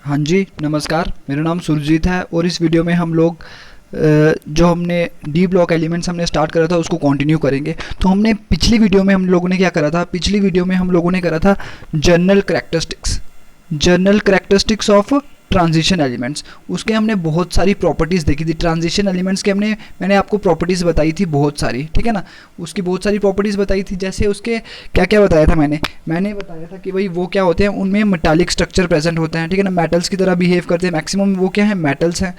हाँ जी, नमस्कार। मेरा नाम सुरजीत है और इस वीडियो में हम लोग जो हमने डी ब्लॉक एलिमेंट्स हमने स्टार्ट करा था उसको कंटिन्यू करेंगे। तो हमने पिछली वीडियो में हम लोगों ने क्या करा था, पिछली वीडियो में हम लोगों ने करा था general characteristics of transition elements. उसके हमने बहुत सारी प्रॉपर्टीज़ देखी थी। ट्रांजिशन एलिमेंट्स के मैंने आपको प्रॉपर्टीज़ बताई थी बहुत सारी, ठीक है ना। उसकी बहुत सारी प्रॉपर्टीज़ बताई थी। जैसे उसके क्या क्या बताया था मैंने बताया था कि भाई वो क्या होते हैं, उनमें मेटालिक स्ट्रक्चर प्रेजेंट होते हैं, ठीक है ना। मेटल्स की तरह बिहेव करते हैं, मैक्सिमम वो क्या है, मेटल्स हैं।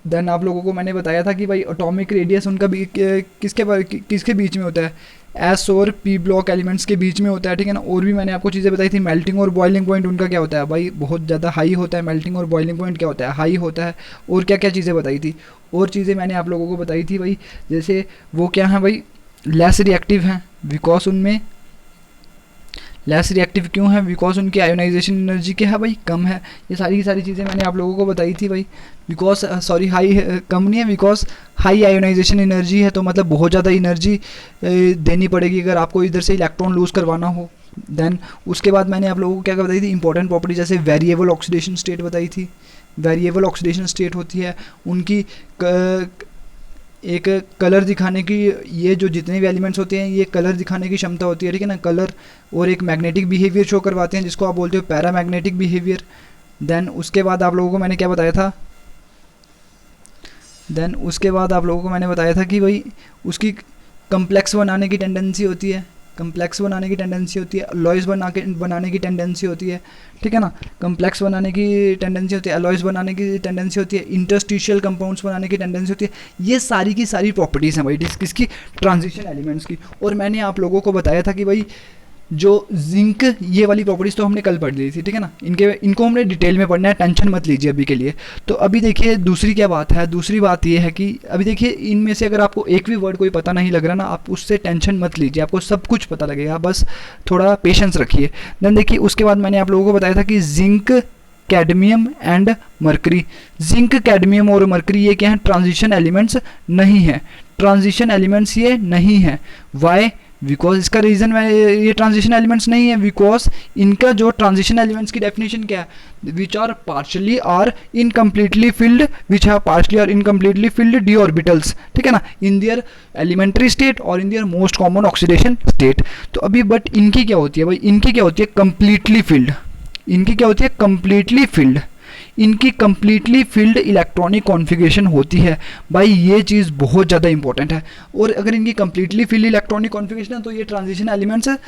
देन आप लोगों को मैंने बताया था कि भाई एटॉमिक रेडियस उनका भी किसके बीच में होता है, एस और पी ब्लॉक एलिमेंट्स के बीच में होता है, ठीक है ना। और भी मैंने आपको चीज़ें बताई थी। मेल्टिंग और बॉइलिंग पॉइंट उनका क्या होता है, भाई बहुत ज़्यादा हाई होता है। मेल्टिंग और बॉइलिंग पॉइंट क्या होता है, हाई होता है। और क्या क्या चीज़ें बताई थी, और चीज़ें मैंने आप लोगों को बताई थी भाई। जैसे वो क्या है भाई, लेस रिएक्टिव हैं बिकॉज उनमें लेस रिएक्टिव क्यों है, बिकॉज उनकी आयोनाइजेशन एनर्जी क्या है भाई, कम है। ये सारी की सारी चीज़ें मैंने आप लोगों को बताई थी भाई। बिकॉज सॉरी हाई कम नहीं है, बिकॉज हाई आयोनाइजेशन एनर्जी है, तो मतलब बहुत ज़्यादा एनर्जी देनी पड़ेगी अगर आपको इधर से इलेक्ट्रॉन लूज़ करवाना हो। देन उसके बाद मैंने आप लोगों को क्या बताई थी, इंपॉर्टेंट प्रॉपर्टी। जैसे वेरिएबल ऑक्सीडेशन स्टेट बताई थी। वेरिएबल ऑक्सीडेशन स्टेट होती है उनकी एक कलर दिखाने की, ये जो जितने भी एलिमेंट्स होते हैं ये कलर दिखाने की क्षमता होती है, ठीक है ना, कलर। और एक मैग्नेटिक बिहेवियर शो करवाते हैं जिसको आप बोलते हो पैरामैग्नेटिक बिहेवियर। देन उसके बाद आप लोगों को मैंने क्या बताया था, देन उसके बाद आप लोगों को मैंने बताया था कि भाई उसकी कम्प्लेक्स बनाने की टेंडेंसी होती है, कम्प्लेक्स बनाने की टेंडेंसी होती है, अलॉयज़ बनाने की टेंडेंसी होती है, ठीक है ना। कम्प्लेक्स बनाने की टेंडेंसी होती है, अलॉयज़ बनाने की टेंडेंसी होती है, इंटरस्टिशियल कंपाउंड्स बनाने की टेंडेंसी होती है। ये सारी की सारी प्रॉपर्टीज़ हैं भाई किसकी, ट्रांजिशन एलिमेंट्स की। और मैंने आप लोगों को बताया था कि भाई जो जिंक, ये वाली प्रॉपर्टीज़ तो हमने कल पढ़ ली थी, ठीक है ना। इनको हमने डिटेल में पढ़ना है, टेंशन मत लीजिए अभी के लिए। तो अभी देखिए दूसरी क्या बात है, दूसरी बात ये है कि अभी देखिए इनमें से अगर आपको एक भी वर्ड कोई पता नहीं लग रहा ना, आप उससे टेंशन मत लीजिए, आपको सब कुछ पता लगेगा, बस थोड़ा पेशेंस रखिए। देन देखिए उसके बाद मैंने आप लोगों को बताया था कि zinc, cadmium and mercury. Zinc, cadmium और मरकरी ये क्या है, ट्रांजिशन एलिमेंट्स नहीं है। ट्रांजिशन एलिमेंट्स ये नहीं है। वाई, बिकॉज इसका रीज़न ये ट्रांजिशन एलिमेंट्स नहीं है बिकॉज इनका जो ट्रांजिशन एलिमेंट्स की डेफिनेशन क्या है, विच आर पार्शली और incompletely filled, which have partially और इनकम्प्लीटली फिल्ड डी ऑर्बिटल्स, ठीक है ना, इन दियर एलिमेंट्री स्टेट और in their most common oxidation state. तो अभी बट इनकी क्या होती है भाई, इनकी क्या होती है, कंप्लीटली फिल्ड। इनकी क्या होती है, कंप्लीटली फिल्ड। इनकी कंप्लीटली फिल्ड इलेक्ट्रॉनिक कॉन्फ़िगरेशन होती है भाई, ये चीज़ बहुत ज़्यादा इंपॉर्टेंट है। और अगर इनकी कंप्लीटली फिल्ड इलेक्ट्रॉनिक कॉन्फ़िगरेशन है तो ये ट्रांजिशन एलिमेंट्स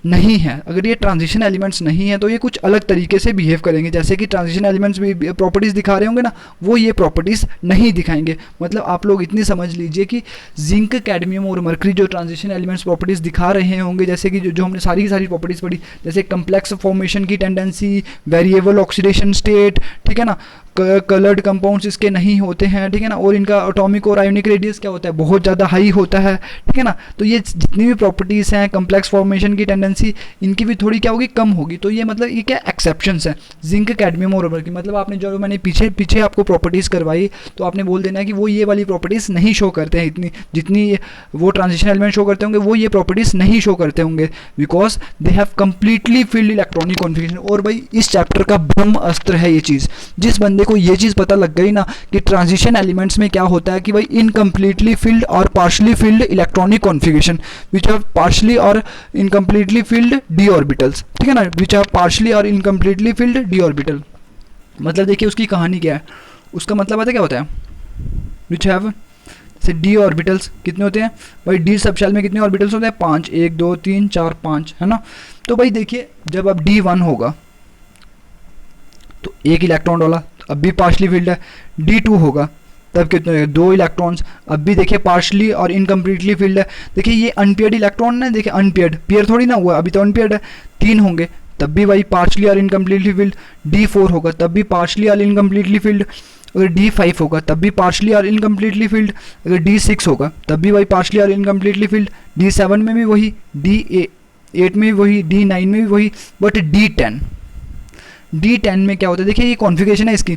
नहीं है। अगर ये ट्रांजिशन एलिमेंट्स नहीं है तो ये कुछ अलग तरीके से बिहेव करेंगे, जैसे कि ट्रांजिशन एलिमेंट्स भी प्रॉपर्टीज़ दिखा रहे होंगे ना, वो ये प्रॉपर्टीज़ नहीं दिखाएंगे। मतलब आप लोग इतनी समझ लीजिए कि जिंक, कैडमियम और मरकरी जो ट्रांजिशन एलिमेंट्स प्रॉपर्टीज़ दिखा रहे होंगे, जैसे कि जो हमने सारी की सारी प्रॉपर्टीज़ पढ़ी, जैसे कम्प्लेक्स फॉर्मेशन की टेंडेंसी, वेरिएबल ऑक्सीडेशन स्टेट, ठीक है ना, कलर्ड कंपाउंड्स इसके नहीं होते हैं, ठीक है ना। और इनका एटॉमिक और आयोनिक रेडियस क्या होता है, बहुत ज़्यादा हाई होता है, ठीक है ना। तो ये जितनी भी प्रॉपर्टीज़ हैं, कम्प्लेक्स फॉर्मेशन की टेंडेंसी, इनकी भी थोड़ी क्या होगी, कम होगी। तो ये मतलब ये क्या एक्सेप्शंस हैं, जिंक, कैडमियम और मरकरी। मतलब आपने जो मैंने पीछे आपको प्रॉपर्टीज़ करवाई, तो आपने बोल देना है कि वो ये वाली प्रॉपर्टीज़ नहीं शो करते हैं, इतनी जितनी वो ट्रांजिशन एलिमेंट शो करते होंगे वो ये प्रॉपर्टीज़ नहीं शो करते होंगे, because they have completely filled electronic configuration. और भाई इस चैप्टर का ब्रह्म अस्त्र है ये चीज़। जिस बंदे को ये चीज़ पता लग गई ना कि ट्रांजिशन एलिमेंट्स में क्या होता है कि भाई इनकम्प्लीटली फिल्ड और partially field electronic configuration, which have partially और इनकम्प्लीटली फिल्ड डी ऑर्बिटल्स, ठीक है ना, विच हैव पार्शली और इनकम्प्लीटली फिल्ड डी ऑर्बिटल। मतलब देखिए उसकी कहानी क्या है, उसका मतलब पता क्या होता है, विच हैव से डी ऑर्बिटल्स कितने होते हैं भाई, डी सब शेल में कितने ऑर्बिटल्स होते हैं, 5, 1 2 3 4 5, है ना। तो भाई देखिए जब अब D1 होगा तो एक इलेक्ट्रॉन डाला, अब भी पार्शली फिल्ड है। D2 होगा तब कितने, 2 इलेक्ट्रॉन्स, अब भी देखिए पार्शली और इनकम्प्लीटली फिल्ड है। देखिए ये अनपेयर्ड इलेक्ट्रॉन है, देखिए अनपेयर्ड, पेयर थोड़ी ना हुआ, अभी तो अनपेयर्ड है। 3 होंगे तब भी भाई पार्शली और इनकम्प्लीटली फिल्ड। D4 होगा तब भी पार्शली और इनकम्प्लीटली फिल्ड। अगर D5 होगा तब भी पार्शली और इनकम्प्लीटली फिल्ड। अगर D6 होगा तब भी भाई पार्शली और इनकम्प्लीटली फिल्ड। D7 में भी वही, D8 में भी वही, D9 में भी वही। बट D10 में क्या होता है, देखिए ये कॉन्फ़िगरेशन है इसकी,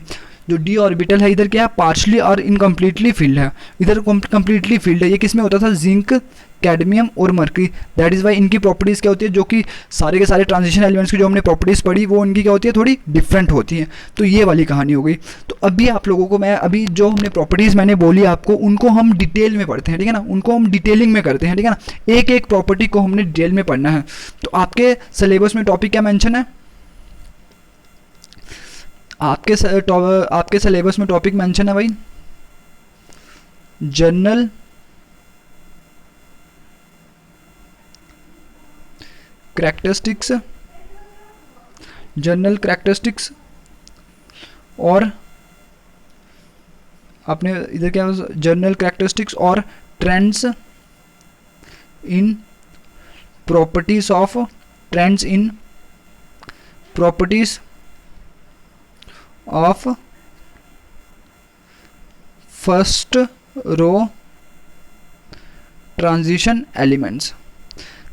जो डी ऑर्बिटल है इधर क्या है, पार्शली और इनकम्प्लीटली फिल्ड है, इधर कम्प्लीटली फिल्ड है। ये किस में होता था, जिंक, कैडमियम और मर्करी। दैट इज़ वाई इनकी प्रॉपर्टीज़ क्या होती है, जो कि सारे के सारे ट्रांजिशन एलिमेंट्स की जो हमने प्रॉपर्टीज़ पढ़ी वो उनकी क्या होती है, थोड़ी डिफरेंट होती हैं। तो ये वाली कहानी हो गई। तो अभी आप लोगों को मैं अभी जो हमने प्रॉपर्टीज़ मैंने बोली आपको, उनको हम डिटेल में पढ़ते हैं, ठीक है ना, उनको हम डिटेलिंग में करते हैं, ठीक है ना, एक एक प्रॉपर्टी को हमने डिटेल में पढ़ना है। तो आपके सिलेबस में टॉपिक क्या मेंशन है, आपके सिलेबस में टॉपिक मेंशन है भाई जनरल करैक्टरिस्टिक्स, जनरल करैक्टरिस्टिक्स, और आपने इधर क्या जनरल करैक्टरिस्टिक्स और trends in properties of, trends in properties of first row transition elements.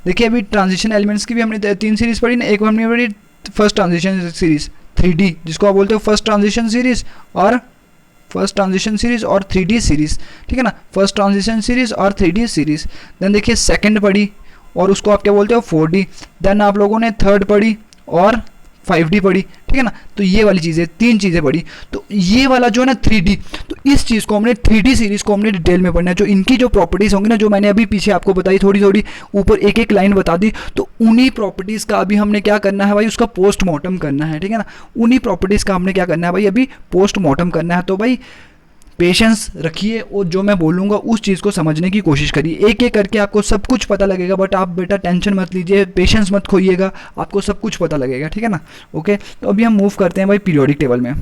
देखिए अभी ट्रांजिशन एलिमेंट्स की भी हमने 3 सीरीज पढ़ी ना, एक हमने पढ़ी फर्स्ट ट्रांजिशन सीरीज 3D जिसको आप बोलते हो फर्स्ट ट्रांजिशन सीरीज, और फर्स्ट ट्रांजिशन सीरीज और 3D सीरीज, ठीक है ना, फर्स्ट ट्रांजिशन सीरीज और 3D सीरीज। देन देखिए सेकंड पढ़ी और उसको आप क्या बोलते हो 4D। देन आप लोगों ने थर्ड पढ़ी और 5D पढ़ी, ठीक है ना। तो ये वाली चीज़ें 3 चीज़ें पढ़ी। तो ये वाला जो है ना 3D, तो इस चीज़ को हमने 3D सीरीज़ को हमने डिटेल में पढ़ना है। जो इनकी जो प्रॉपर्टीज़ होंगी ना, जो मैंने अभी पीछे आपको बताई, थोड़ी थोड़ी ऊपर एक एक लाइन बता दी, तो उन्हीं प्रॉपर्टीज़ का अभी हमने क्या करना है भाई, उसका पोस्टमार्टम करना है, ठीक है ना। उन्हीं प्रॉपर्टीज़ का हमने क्या करना है भाई, अभी पोस्टमार्टम करना है। तो भाई पेशेंस रखिए और जो मैं बोलूँगा उस चीज़ को समझने की कोशिश करिए। एक एक करके आपको सब कुछ पता लगेगा, बट आप बेटा टेंशन मत लीजिए, पेशेंस मत खोइएगा, आपको सब कुछ पता लगेगा, ठीक है ना। ओके, तो अभी हम मूव करते हैं भाई पीरियोडिक टेबल में।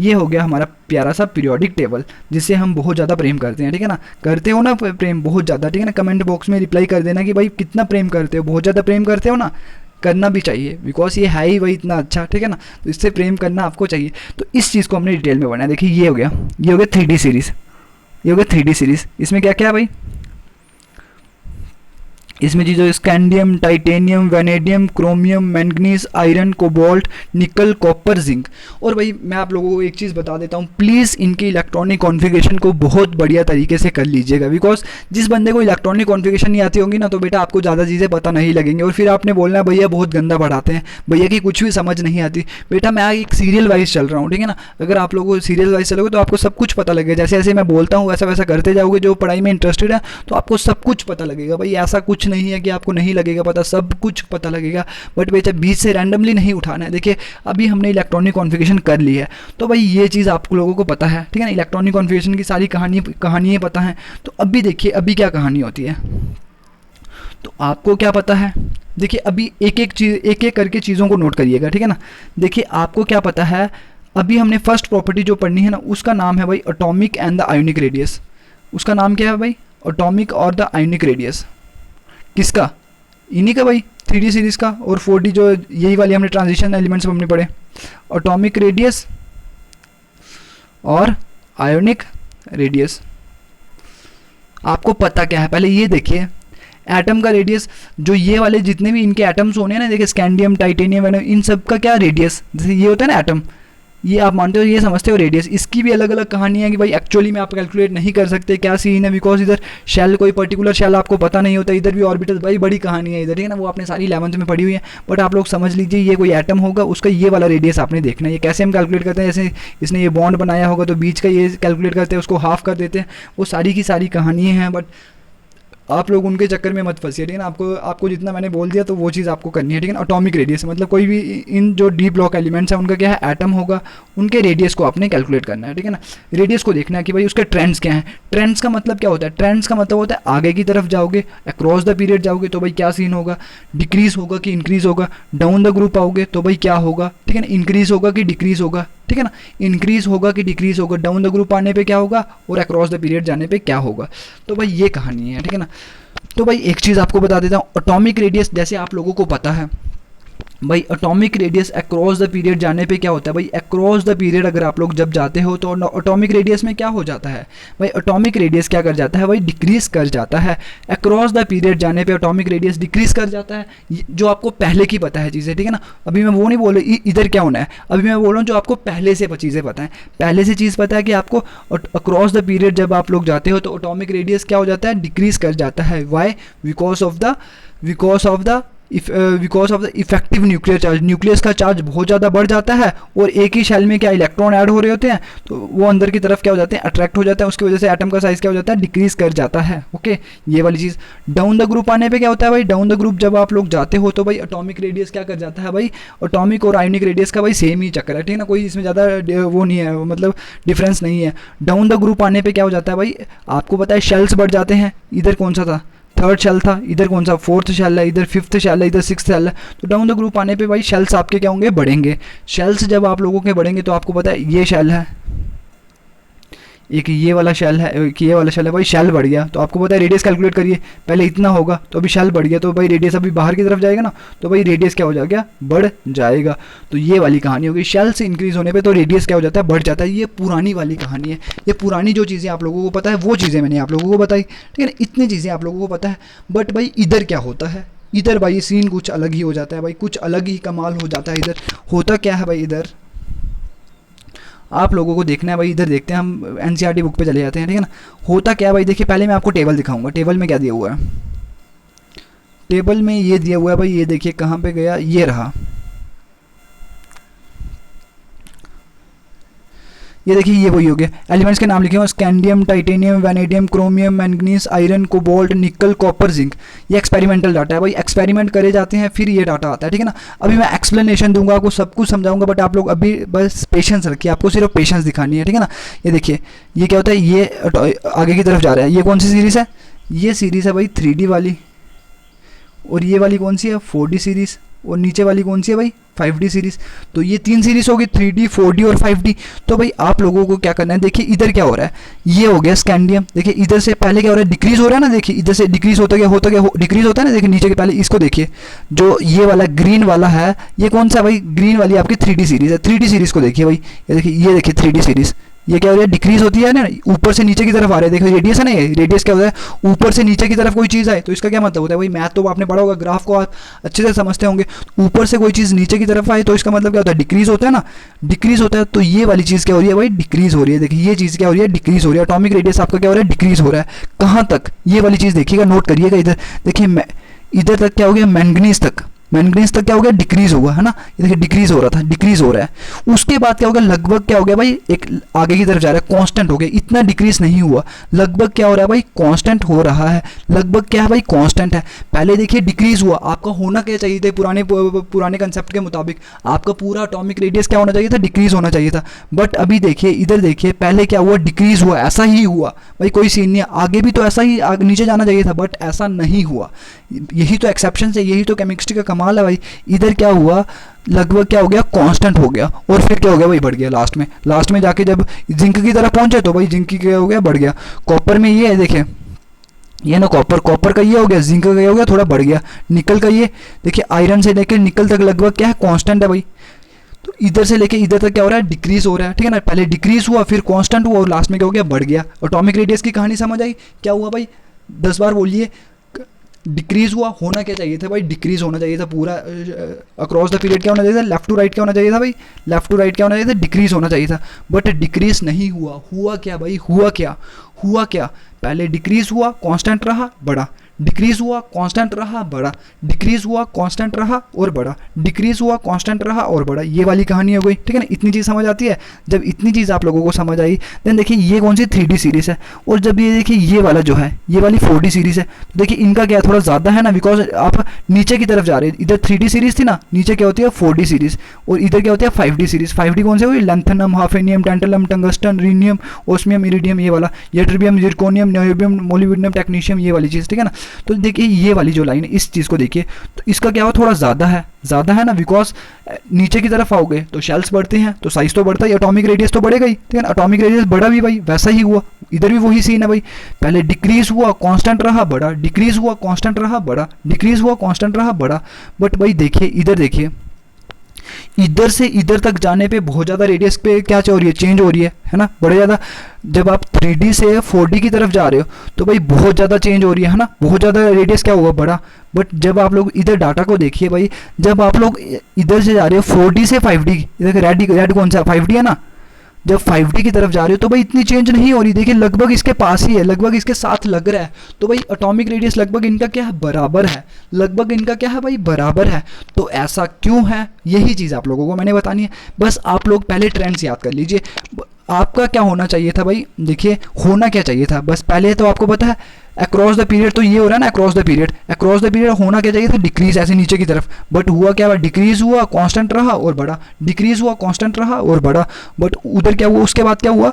ये हो गया हमारा प्यारा सा पीरियोडिक टेबल जिसे हम बहुत ज़्यादा प्रेम करते हैं, ठीक है ना। करते हो ना प्रेम बहुत ज़्यादा, ठीक है ना। कमेंट बॉक्स में रिप्लाई कर देना कि भाई कितना प्रेम करते हो, बहुत ज़्यादा प्रेम करते हो ना, करना भी चाहिए, बिकॉज ये है ही वही इतना अच्छा, ठीक है ना। तो इससे प्रेम करना आपको चाहिए। तो इस चीज़ को हमने डिटेल में बनाया। देखिए ये हो गया 3D सीरीज़, ये हो गया 3D सीरीज़। इसमें क्या क्या है भाई, इसमें चीज़ों scandium, titanium, vanadium, chromium, manganese, iron, cobalt, निकल, कॉपर, जिंक। और भाई मैं आप लोगों को एक चीज़ बता देता हूँ, प्लीज़ इनकी इलेक्ट्रॉनिक कॉन्फ़िगरेशन को बहुत बढ़िया तरीके से कर लीजिएगा, बिकॉज जिस बंदे को इलेक्ट्रॉनिक कॉन्फ़िगरेशन नहीं आती होगी ना, तो बेटा आपको ज़्यादा चीज़ें पता नहीं लगेंगी और फिर आपने बोलना है भैया बहुत गंदा पढ़ाते हैं, भैया की कुछ भी समझ नहीं आती। बेटा मैं एक सीरियल वाइज चल रहा हूँ, ठीक है ना। अगर आप लोगों को सीरियल वाइज चलोगे तो आपको सब कुछ पता लगेगा। जैसे जैसे मैं बोलता हूँ वैसा वैसा करते जाओगे, जो पढ़ाई में इंटरेस्टेड है तो आपको सब कुछ पता लगेगा। भाई ऐसा कुछ नहीं है कि आपको नहीं लगेगा पता, सब कुछ पता लगेगा, बट बेटा बीच से रैंडमली नहीं उठाना है। देखिए अभी हमने इलेक्ट्रॉनिक कॉन्फ़िगरेशन कर ली है, तो भाई ये चीज़ आप लोगों को पता है, ठीक है ना। इलेक्ट्रॉनिक कॉन्फ़िगरेशन की सारी कहानियाँ पता हैं। तो अभी देखिए अभी क्या कहानी होती है, तो आपको क्या पता है। देखिए अभी एक एक करके चीज़ों को नोट करिएगा, ठीक है ना। देखिए आपको क्या पता है, अभी हमने फर्स्ट प्रॉपर्टी जो पढ़नी है ना, उसका नाम है भाई atomic and the ionic radius. उसका नाम क्या है भाई, एटॉमिक और द आयोनिक रेडियस। किसका, इन्हीं का भाई 3D सीरीज़ का। और 4D जो यही वाली हमने ट्रांजिशन एलिमेंट्स हमने पढ़े, एटॉमिक रेडियस और आयोनिक रेडियस। आपको पता क्या है, पहले ये देखिए एटम का रेडियस, जो ये वाले जितने भी इनके एटम्स होने हैं ना, देखिए स्कैंडियम, टाइटेनियम, इन सब का क्या रेडियस, जैसे ये होता है ना एटम, ये आप मानते हो, ये समझते हो रेडियस। इसकी भी अलग अलग कहानी है कि भाई एक्चुअली में आप कैलकुलेट नहीं कर सकते क्या सीन है, बिकॉज इधर शेल कोई पर्टिकुलर शेल आपको पता नहीं होता, इधर भी ऑर्बिटल, भाई बड़ी कहानी है इधर, है ना। वो आपने सारी 11th में पढ़ी हुई है, बट आप लोग समझ लीजिए ये कोई एटम होगा, उसका ये वाला रेडियस आपने देखना है। ये कैसे हम कैलकुलेट करते हैं, जैसे इसने ये बॉन्ड बनाया होगा तो बीच का ये कैलकुलेट करते हैं, उसको हाफ कर देते हैं, वो सारी की सारी कहानियाँ हैं। बट आप लोग उनके चक्कर में मत फंसिए, ठीक है ना। आपको जितना मैंने बोल दिया तो वो चीज़ आपको करनी है, ठीक है ना। एटॉमिक रेडियस मतलब कोई भी इन जो डी ब्लॉक एलिमेंट्स हैं उनका क्या है, एटम होगा, उनके रेडियस को आपने कैलकुलेट करना है, ठीक है ना। रेडियस को देखना है कि भाई उसके ट्रेंड्स क्या हैं। ट्रेंड्स का मतलब क्या होता है, ट्रेंड्स का मतलब होता है आगे की तरफ जाओगे, अक्रॉस द पीरियड जाओगे तो भाई क्या सीन होगा, डिक्रीज होगा कि इंक्रीज होगा, डाउन द ग्रुप आओगे तो भाई क्या होगा, ठीक है ना, इंक्रीज होगा कि डिक्रीज होगा, ठीक है ना, इंक्रीज होगा कि डिक्रीज होगा, डाउन द ग्रुप आने पे क्या होगा और अक्रॉस द पीरियड जाने पे क्या होगा। तो भाई ये कहानी है, ठीक है ना। तो भाई एक चीज़ आपको बता देता हूँ, एटॉमिक रेडियस जैसे आप लोगों को पता है भाई atomic radius across the period जाने पे क्या होता है भाई, अक्रॉस द पीरियड अगर आप लोग जब जाते हो तो एटॉमिक रेडियस में क्या हो जाता है भाई, एटॉमिक रेडियस क्या कर जाता है भाई, डिक्रीज कर जाता है। अक्रॉस द पीरियड जाने पे एटॉमिक रेडियस डिक्रीज कर जाता है, जो आपको पहले की पता है चीज़ें, ठीक है ना। अभी मैं वो नहीं बोल रही इधर क्या होना है, अभी मैं बोल रहा हूँ जो आपको पहले से चीज़ें पता है, पहले से चीज़ पता है कि आपको अक्रॉस द पीरियड जब आप लोग जाते हो तो एटॉमिक रेडियस क्या हो जाता है, डिक्रीज कर जाता है। Why, because of the effective nuclear charge, nucleus का चार्ज बहुत ज़्यादा बढ़ जाता है और एक ही शेल में क्या इलेक्ट्रॉन ऐड हो रहे होते हैं, तो वो अंदर की तरफ क्या हो जाते हैं, अट्रैक्ट हो जाता है, उसकी वजह से एटम का साइज क्या हो जाता है, डिक्रीज कर जाता है। ओके, ये वाली चीज़। डाउन द ग्रुप आने पे क्या होता है भाई, डाउन द ग्रुप जब आप लोग जाते हो तो भाई एटॉमिक रेडियस क्या कर जाता है भाई, एटॉमिक और आयोनिक रेडियस का भाई सेम ही चक्कर है, ठीक है ना, कोई इसमें ज़्यादा वो नहीं है, मतलब डिफरेंस नहीं है। डाउन द ग्रुप आने पर क्या हो जाता है भाई, आपको पता है शेल्स बढ़ जाते हैं, इधर कौन सा था, थर्ड शेल था, इधर कौन सा फोर्थ शेल है, इधर फिफ्थ शेल है, इधर सिक्स्थ शेल है। तो डाउन द ग्रुप आने पे भाई शेल्स आपके क्या होंगे, बढ़ेंगे। शेल्स जब आप लोगों के बढ़ेंगे तो आपको पता है ये शेल है, एक ये वाला शेल है, एक ये वाला शेल है, भाई शेल बढ़ गया तो आपको पता है रेडियस कैलकुलेट करिए, पहले इतना होगा तो अभी शेल बढ़ गया तो भाई रेडियस अभी बाहर की तरफ जाएगा ना, तो भाई रेडियस क्या हो जाएगा, बढ़ जाएगा। तो ये वाली कहानी होगी, शेल से इंक्रीज होने पे तो रेडियस क्या हो जाता है, बढ़ जाता है। ये पुरानी वाली कहानी है, ये पुरानी जो चीज़ें आप लोगों को पता है वो चीज़ें मैंने आप लोगों को बताई, ठीक है ना, इतनी चीज़ें आप लोगों को पता है। बट भाई इधर क्या होता है, इधर भाई सीन कुछ अलग ही हो जाता है भाई, कुछ अलग ही कमाल हो जाता है। इधर होता क्या है भाई, इधर आप लोगों को देखना है भाई, इधर देखते हैं हम, एनसीईआरटी बुक पे चले जाते हैं, ठीक है ना। होता क्या है भाई, देखिए पहले मैं आपको टेबल दिखाऊंगा, टेबल में क्या दिया हुआ है, टेबल में ये दिया हुआ है भाई, ये देखिए कहाँ पे गया, ये रहा, ये देखिए ये वही हो गया। एलिमेंट्स के नाम लिखे हुए scandium, titanium, vanadium, chromium, manganese, iron, cobalt, निकल, कॉपर, जिंक। ये एक्सपेरिमेंटल डाटा है भाई, एक्सपेरिमेंट करे जाते हैं फिर ये डाटा आता है, ठीक है ना। अभी मैं एक्सप्लेनेशन दूंगा, आपको सब कुछ समझाऊंगा, बट आप लोग अभी बस पेशेंस रखिए, आपको सिर्फ पेशेंस दिखानी है, ठीक है ना। ये देखिए ये क्या होता है, ये आगे की तरफ जा रहा है, ये कौन सी सीरीज़ है, ये सीरीज़ है भाई 3D वाली, और ये वाली कौन सी है, 4D सीरीज़, और नीचे वाली कौन सी है भाई, 5D सीरीज़। तो ये 3 सीरीज़ होगी, 3D, 4D और 5D। तो भाई आप लोगों को क्या करना है, देखिए इधर क्या हो रहा है, ये हो गया स्कैंडियम, देखिए इधर से पहले क्या हो रहा है, डिक्रीज हो रहा है ना, देखिए इधर से डिक्रीज होता गया डिक्रीज होता है ना, देखिए नीचे के पहले इसको देखिए, जो ये वाला ग्रीन वाला है, ये कौन सा भाई, ग्रीन वाली आपकी 3D सीरीज़ है। 3D सीरीज़ को देखिए भाई, ये देखिए 3D सीरीज़, ये क्या हो रहा है, डिक्रीज होती है ना, ऊपर से नीचे की तरफ आ रहा है, देखो रेडियस है ना, ये रेडियस क्या होता है, ऊपर से नीचे की तरफ कोई चीज़ आए तो इसका क्या मतलब होता है भाई, मैथ तो आपने पढ़ा होगा, ग्राफ को आप अच्छे से समझते होंगे, ऊपर से कोई चीज़ नीचे की तरफ आए तो इसका मतलब क्या होता है, डिक्रीज होता है ना, डिक्रीज होता है। तो ये वाली चीज़ क्या हो रही है भाई, डिक्रीज हो रही है, देखिए ये चीज़ क्या हो रही है, डिक्रीज हो रही है, एटॉमिक रेडियस आपका क्या हो रहा है, डिक्रीज हो रहा है। कहाँ तक, ये वाली चीज़ देखिएगा, नोट करिएगा, इधर देखिए इधर तक क्या हो गया, मैंगनीज तक, मैंगनीज तक क्या हो गया, डिक्रीज हुआ है ना, ये देखिए डिक्रीज हो रहा था, डिक्रीज हो रहा है। उसके बाद क्या हो गया, लगभग क्या हो गया भाई, एक आगे की तरफ जा रहा है, कांस्टेंट हो गया, इतना डिक्रीज नहीं हुआ, लगभग क्या हो रहा है भाई, कांस्टेंट हो रहा है, लगभग क्या है भाई, कांस्टेंट है। पहले देखिए डिक्रीज हुआ, आपका होना क्या चाहिए था, पुराने कंसेप्ट के मुताबिक आपका पूरा एटॉमिक रेडियस क्या होना चाहिए था, डिक्रीज होना चाहिए था। बट अभी देखिए इधर देखिए, पहले क्या हुआ, डिक्रीज हुआ, ऐसा ही हुआ भाई, कोई सीन नहीं है, आगे भी तो ऐसा ही नीचे जाना चाहिए था, बट ऐसा नहीं हुआ। यही तो एक्सेप्शन है, यही तो केमिस्ट्री का कमाल है भाई। इधर क्या हुआ, लगभग क्या हो गया, कांस्टेंट हो गया, और फिर क्या हो गया भाई, बढ़ गया लास्ट में जाके जब जिंक की तरफ पहुंचे तो भाई जिंक की क्या हो गया, बढ़ गया। कॉपर में ये है, देखें ये ना, कॉपर का ये हो गया, जिंक का ये हो गया, थोड़ा बढ़ गया। निकल का ये देखिए, आयरन से लेकर निकल तक लगभग क्या है, कांस्टेंट है भाई। तो इधर से लेके इधर तक क्या हो रहा है, डिक्रीज हो रहा है, ठीक है ना। पहले डिक्रीज हुआ, फिर कांस्टेंट हुआ, और लास्ट में क्या हो गया, बढ़ गया। एटॉमिक रेडियस की कहानी समझ आई, क्या हुआ भाई, 10 बार बोलिए, डिक्रीज हुआ, होना क्या चाहिए था भाई, डिक्रीज होना चाहिए था पूरा अक्रॉस द पीरियड, क्या होना चाहिए था, लेफ्ट टू राइट क्या होना चाहिए था भाई, लेफ्ट टू राइट क्या होना चाहिए था, डिक्रीज होना चाहिए था। बट डिक्रीज नहीं हुआ, हुआ क्या भाई, हुआ क्या, पहले डिक्रीज हुआ, कांस्टेंट रहा, बढ़ा, डिक्रीज हुआ, कांस्टेंट रहा, बढ़ा, डिक्रीज हुआ, कांस्टेंट रहा और बढ़ा, डिक्रीज हुआ, कांस्टेंट रहा और बढ़ा। ये वाली कहानी हो गई, ठीक है ना। इतनी चीज़ समझ आती है। जब इतनी चीज़ आप लोगों को समझ आई, देन देखिए ये कौन सी 3D सीरीज़ है, और जब ये देखिए ये वाला जो है, ये वाली 4D सीरीज़ है, तो देखिए इनका क्या थोड़ा ज़्यादा है ना, बिकॉज आप नीचे की तरफ जा रहे हैं। इधर 3D सीरीज़ थी ना, नीचे क्या होती है 4D सीरीज़, और इधर क्या होती है 5D सीरीज़। 5D कौन से हुई, lanthanum, hafnium, tantalum, tungsten, rhenium, osmium, iridium, ये वाला, यट्रिबियम, जिरकोनियम, नियोबियम, मोलिब्डेनम, टेक्नीशियम, ये वाली चीज़, ठीक है ना। तो देखिए ये वाली जो लाइन है, इस चीज़ को देखिए, तो इसका क्या हुआ, थोड़ा ज़्यादा है ना, बिकॉज नीचे की तरफ आओगे तो शेल्स बढ़ते हैं तो साइज तो बढ़ता ही, एटॉमिक रेडियस तो बढ़ेगा ही, ठीक है। एटॉमिक रेडियस बढ़ा भी भाई, वैसा ही हुआ, इधर भी वही सीन है भाई। पहले डिक्रीज हुआ, कांस्टेंट रहा, बढ़ा, डिक्रीज हुआ, कांस्टेंट रहा, बढ़ा, डिक्रीज हुआ, कांस्टेंट रहा, बढ़ा। बट भाई देखिए इधर देखिए, इधर से इधर तक जाने पे बहुत ज़्यादा रेडियस पे क्या हो रही है, चेंज हो रही है ना, बड़े ज़्यादा। जब आप 3D से 4D की तरफ जा रहे हो तो भाई बहुत ज़्यादा चेंज हो रही है ना, बहुत ज़्यादा रेडियस क्या हुआ, बड़ा। बट जब आप लोग इधर डाटा को देखिए भाई, जब आप लोग इधर से जा रहे हो 4D से 5D, इधर रेड कौन सा 5D है ना, जब 5D की तरफ जा रहे हो तो भाई इतनी चेंज नहीं हो रही। देखिए लगभग इसके पास ही है, लगभग इसके साथ लग रहा है। तो भाई एटॉमिक रेडियस लगभग इनका क्या है, बराबर है, लगभग इनका क्या है भाई, बराबर है। तो ऐसा क्यों है, यही चीज़ आप लोगों को मैंने बतानी है। बस आप लोग पहले ट्रेंड्स याद कर लीजिए। आपका क्या होना चाहिए था भाई, देखिए होना क्या चाहिए था, बस पहले तो आपको पता है अक्रॉस द पीरियड, तो ये हो रहा है ना across the period, across the period होना क्या चाहिए था, डिक्रीज ऐसे नीचे की तरफ। बट हुआ क्या, डिक्रीज हुआ, कांस्टेंट रहा और बढ़ा, डिक्रीज हुआ, कांस्टेंट रहा और बढ़ा। बट उधर क्या हुआ, उसके बाद क्या हुआ,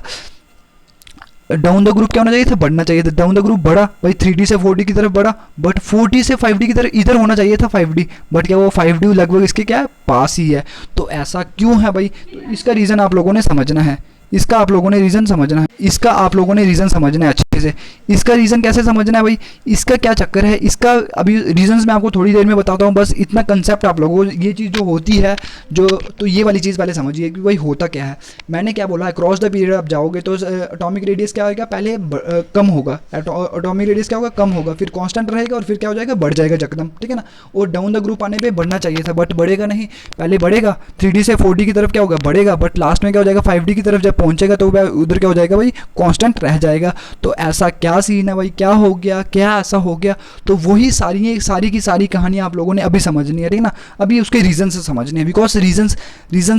डाउन द ग्रुप क्या होना चाहिए था, बढ़ना चाहिए था, डाउन द ग्रुप बढ़ा भाई, 3D से 4D की तरफ बढ़ा। बट 4D से 5D की तरफ इधर होना चाहिए था 5D, बट क्या वो 5D लगभग इसके क्या है, पास ही है। तो ऐसा क्यों है भाई, तो इसका रीज़न आप लोगों ने समझना है, इसका आप लोगों ने रीज़न समझना है, इसका आप लोगों ने रीज़न समझना है अच्छे से। इसका रीज़न कैसे समझना है भाई, इसका क्या चक्कर है, इसका अभी रीजंस मैं आपको थोड़ी देर में बताता हूँ। बस इतना कंसेप्ट आप लोगों को, ये चीज़ जो होती है जो, तो ये वाली चीज़ पहले समझिए कि भाई होता क्या है। मैंने क्या बोला, क्रॉस द पीरियड आप जाओगे तो एटॉमिक रेडियस क्या होगा, पहले कम होगा, एटॉमिक रेडियस क्या होगा, कम होगा, फिर कांस्टेंट रहेगा और फिर क्या हो जाएगा, बढ़ जाएगा एकदम, ठीक है ना। और डाउन द ग्रुप आने पे बढ़ना चाहिए था, बट बढ़ेगा नहीं, पहले बढ़ेगा 3D से 4D की तरफ क्या होगा, बढ़ेगा, बट लास्ट में क्या हो जाएगा, 5D की तरफ जब पहुंचेगा तो उधर क्या हो जाएगा भाई, कांस्टेंट रह जाएगा। तो ऐसा क्या सीन है भाई, क्या हो गया, क्या ऐसा हो गया। तो वही सारी की सारी कहानियाँ आप लोगों ने अभी समझनी है, ठीक है ना। अभी उसके रीज़न से समझनी है, बिकॉज रीजन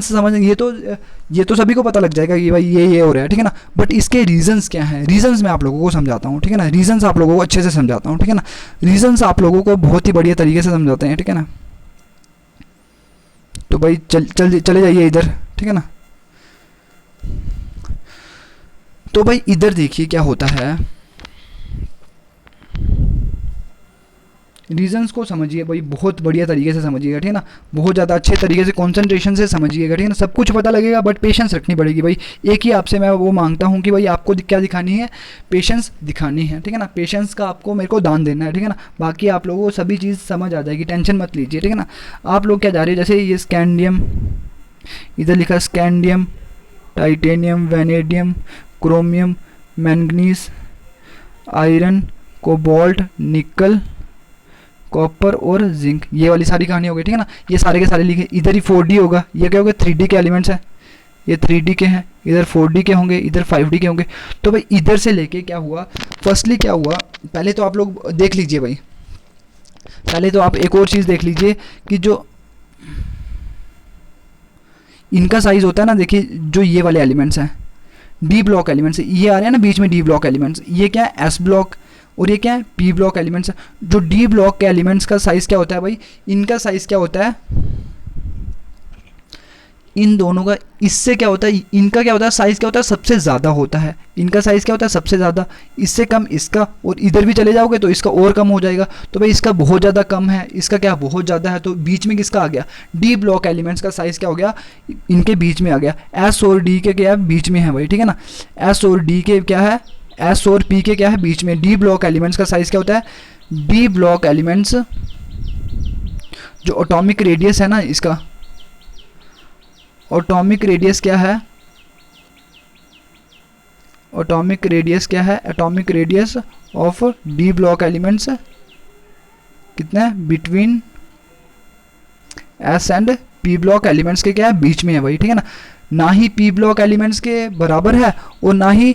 से समझ, ये तो सभी को पता लग जाएगा कि भाई ये हो रहा है, ठीक है ना। बट इसके रीजंस क्या हैं, रीजंस मैं आप लोगों को समझाता हूँ, ठीक है ना। रीजंस आप लोगों को अच्छे से समझाता हूँ, ठीक है ना। रीजंस आप लोगों को बहुत ही बढ़िया तरीके से समझाते हैं, ठीक है ना। तो भाई चले जाइए इधर, ठीक है ना। तो भाई इधर देखिए क्या होता है, रीजंस को समझिए भाई, बहुत बढ़िया तरीके से समझिएगा, ठीक है ना। बहुत ज़्यादा अच्छे तरीके से कंसंट्रेशन से समझिएगा, ठीक है ना। सब कुछ पता लगेगा बट पेशेंस रखनी पड़ेगी भाई। एक ही आपसे मैं वो मांगता हूँ कि भाई आपको क्या दिखानी है, पेशेंस दिखानी है, ठीक है ना। पेशेंस का आपको मेरे को दान देना है, ठीक है ना। बाकी आप लोगों को सभी चीज़ समझ आ जाएगी, टेंशन मत लीजिए, ठीक है ना। आप लोग क्या जा रहे हैं, जैसे ये स्कैंडियम, इधर लिखा scandium, titanium, vanadium, chromium, manganese, iron, cobalt, निकल, कॉपर और जिंक, ये वाली सारी कहानी हो गई, ठीक है ना। ये सारे के सारे लिखे, इधर ही 4D होगा, ये क्या होगा, 3D के एलिमेंट्स हैं, ये 3D के हैं, इधर 4D के होंगे, इधर 5D के होंगे। तो भाई इधर से लेके क्या हुआ, फर्स्टली क्या हुआ, पहले तो आप लोग देख लीजिए भाई, पहले तो आप एक और चीज़ देख लीजिए कि जो इनका साइज होता है ना, देखिए जो ये वाले एलिमेंट्स हैं, डी ब्लॉक एलिमेंट्स, ये आ रहे हैं ना बीच में डी ब्लॉक एलिमेंट्स, ये क्या है एस ब्लॉक और ये क्या है पी ब्लॉक एलिमेंट्स। जो डी ब्लॉक के एलिमेंट्स का साइज़ क्या होता है भाई, इनका साइज़ क्या होता है, इन दोनों का, इससे क्या होता है, इनका क्या होता है साइज़ क्या होता है, सबसे ज़्यादा होता है, इनका साइज़ क्या होता है सबसे ज़्यादा, इससे कम इसका, और इधर भी चले जाओगे तो इसका और कम हो जाएगा। तो भाई इसका बहुत ज़्यादा कम है, इसका क्या बहुत ज़्यादा है, तो बीच में किसका आ गया, डी ब्लॉक एलिमेंट्स का साइज़ क्या हो गया, इनके बीच में आ गया। एस और डी के क्या है, बीच में है भाई, ठीक है ना। एस और डी के क्या है, एस और पी के क्या है, बीच में। डी ब्लॉक एलिमेंट्स का साइज़ क्या होता है, डी ब्लॉक एलिमेंट्स जो एटॉमिक रेडियस है ना, इसका एटॉमिक रेडियस क्या है, एटॉमिक रेडियस क्या है, atomic radius of D block elements कितना है, between S and P block elements के क्या है, बीच में है भाई, ठीक है ना। ना ही पी ब्लॉक एलिमेंट्स के बराबर है और ना ही